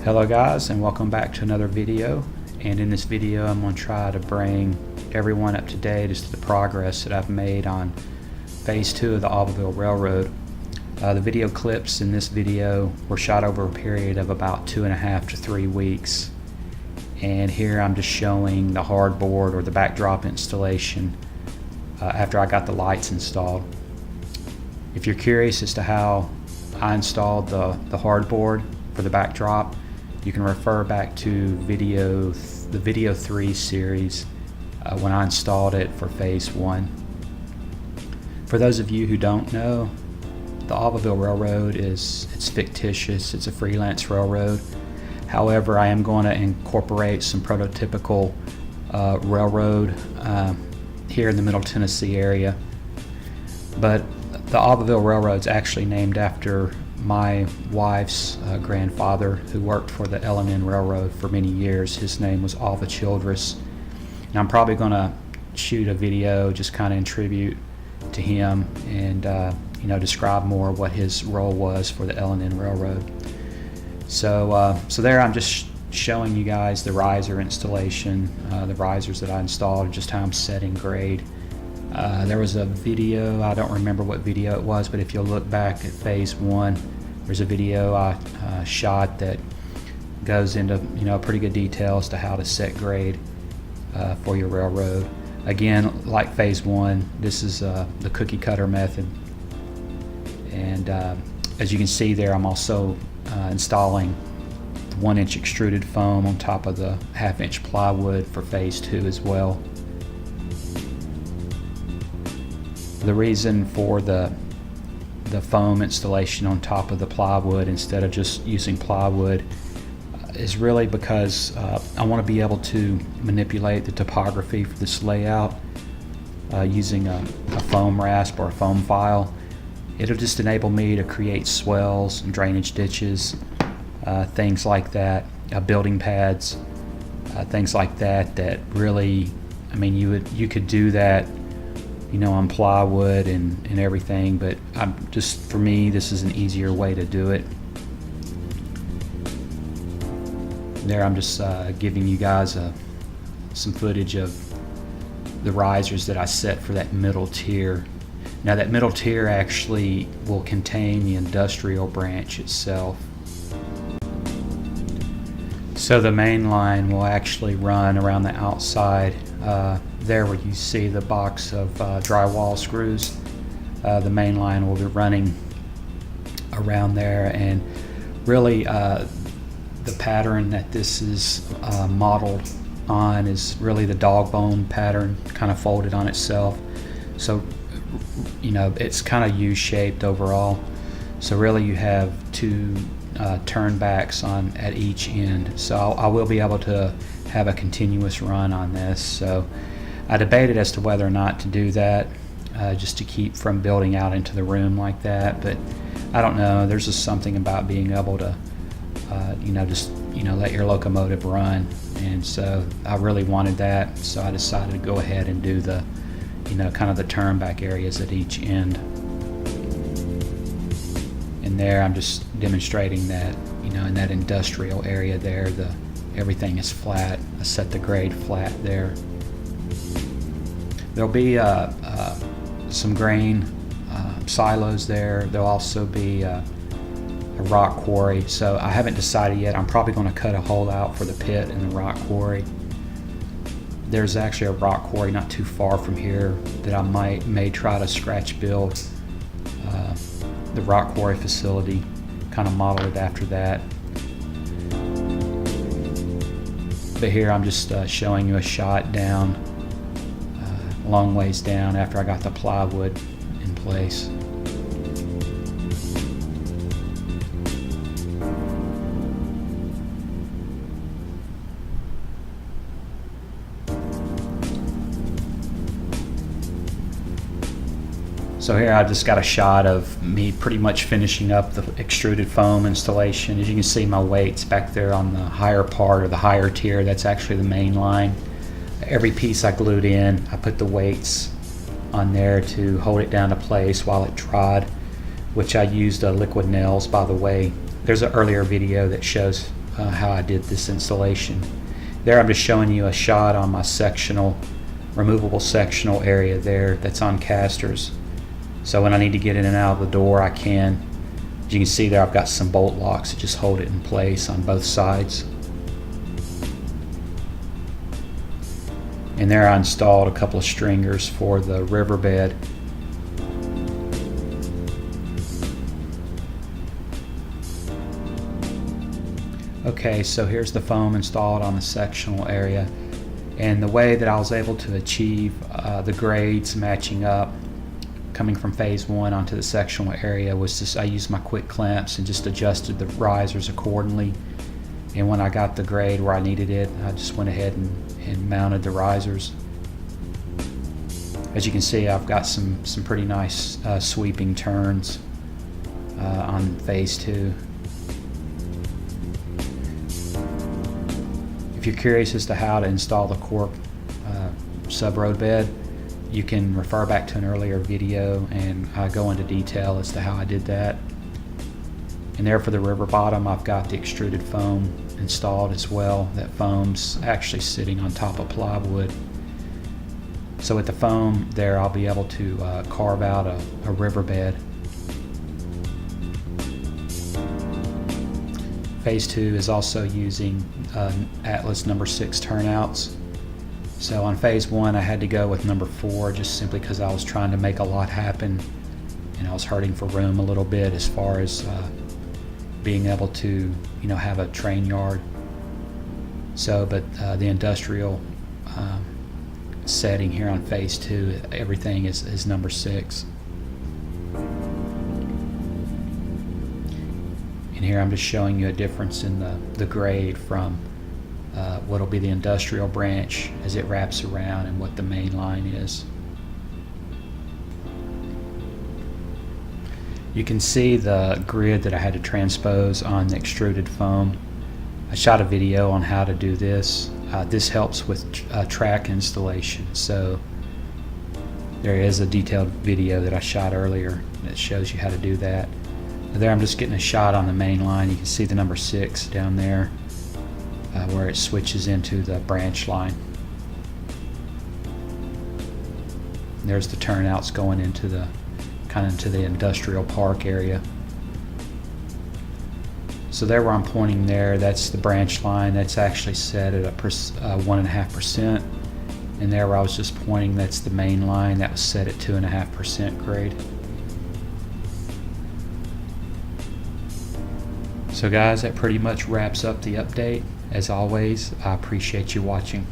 Hello guys, and welcome back to another video. And in this video I'm going to try to bring everyone up to date as to the progress that I've made on phase 2 of the Alvaville Railroad. The video clips in this video were shot over a period of about 2.5 to 3 weeks, and here I'm just showing the hardboard or the backdrop installation after I got the lights installed. If you're curious as to how I installed the hardboard for the backdrop, you can refer back to the video 3 series when I installed it for phase 1. For those of you who don't know, the Alvaville Railroad it's fictitious. It's a freelance railroad. However, I am going to incorporate some prototypical railroad here in the Middle Tennessee area. But the Alvaville Railroad is actually named after my wife's grandfather, who worked for the L&N Railroad for many years. His name was Alva Childress, and I'm probably going to shoot a video just kind of in tribute to him and describe more what his role was for the L&N Railroad. So there I'm just showing you guys the riser installation, the risers that I installed, and just how I'm setting grade. There was a video, I don't remember what video it was, but if you'll look back at phase 1, there's a video I shot that goes into pretty good detail as to how to set grade for your railroad. Again, like phase 1, this is the cookie cutter method, and as you can see there, I'm also installing 1-inch extruded foam on top of the 1/2-inch plywood for phase 2 as well. The reason for the foam installation on top of the plywood instead of just using plywood is really because I want to be able to manipulate the topography for this layout using a foam rasp or a foam file. It'll just enable me to create swells and drainage ditches, things like that, building pads, things like that. That really, I mean, you could do that on plywood and everything, but for me, this is an easier way to do it. There, I'm just giving you guys some footage of the risers that I set for that middle tier. Now, that middle tier actually will contain the industrial branch itself. So the main line will actually run around the outside. There where you see the box of drywall screws, the main line will be running around there, and really the pattern that this is modeled on is really the dog bone pattern, kind of folded on itself. So it's kind of U-shaped overall. So really you have 2 turnbacks at each end. So I will be able to have a continuous run on this. So I debated as to whether or not to do that, just to keep from building out into the room like that, but I don't know. There's just something about being able to let your locomotive run, and so I really wanted that, so I decided to go ahead and do the kind of the turn back areas at each end. And there I'm just demonstrating that in that industrial area there, everything is flat. I set the grade flat there. There'll be some grain silos there. There'll also be a rock quarry. So I haven't decided yet. I'm probably going to cut a hole out for the pit and the rock quarry. There's actually a rock quarry not too far from here that I may try to scratch build the rock quarry facility, kind of model it after that. But here I'm just showing you a shot down, a long ways down after I got the plywood in place. So here I just got a shot of me pretty much finishing up the extruded foam installation. As you can see, my weights back there on the higher part, or the higher tier, that's actually the main line. Every piece I glued in, I put the weights on there to hold it down to place while it dried, which I used liquid nails, by the way. There's an earlier video that shows how I did this installation. There I'm just showing you a shot on my removable sectional area there that's on casters. So when I need to get in and out of the door, I can. As you can see there, I've got some bolt locks that just hold it in place on both sides. And there I installed a couple of stringers for the riverbed. Okay, so here's the foam installed on the sectional area, and the way that I was able to achieve the grades matching up coming from phase 1 onto the sectional area was just I used my quick clamps and just adjusted the risers accordingly, and when I got the grade where I needed it, I just went ahead and mounted the risers. As you can see, I've got some pretty nice sweeping turns on phase 2. If you're curious as to how to install the cork sub-road bed, you can refer back to an earlier video and I go into detail as to how I did that. And there for the river bottom, I've got the extruded foam installed as well. That foam's actually sitting on top of plywood. So with the foam there, I'll be able to carve out a riverbed. Phase 2 is also using Atlas number 6 turnouts. So on phase 1 I had to go with number 4 just simply because I was trying to make a lot happen and I was hurting for room a little bit as far as being able to have a train yard. So but the industrial setting here on phase 2, everything is number 6. And here I'm just showing you a difference in the grade from what'll be the industrial branch as it wraps around and what the main line is. You can see the grid that I had to transpose on the extruded foam. I shot a video on how to do this. This helps with track installation. So there is a detailed video that I shot earlier that shows you how to do that. There I'm just getting a shot on the main line. You can see the number 6 down there where it switches into the branch line. There's the turnouts going into the into the industrial park area. So there where I'm pointing there, that's the branch line. That's actually set at a 1.5%. And there where I was just pointing, that's the main line. That was set at 2.5% grade. So guys, that pretty much wraps up the update. As always, I appreciate you watching.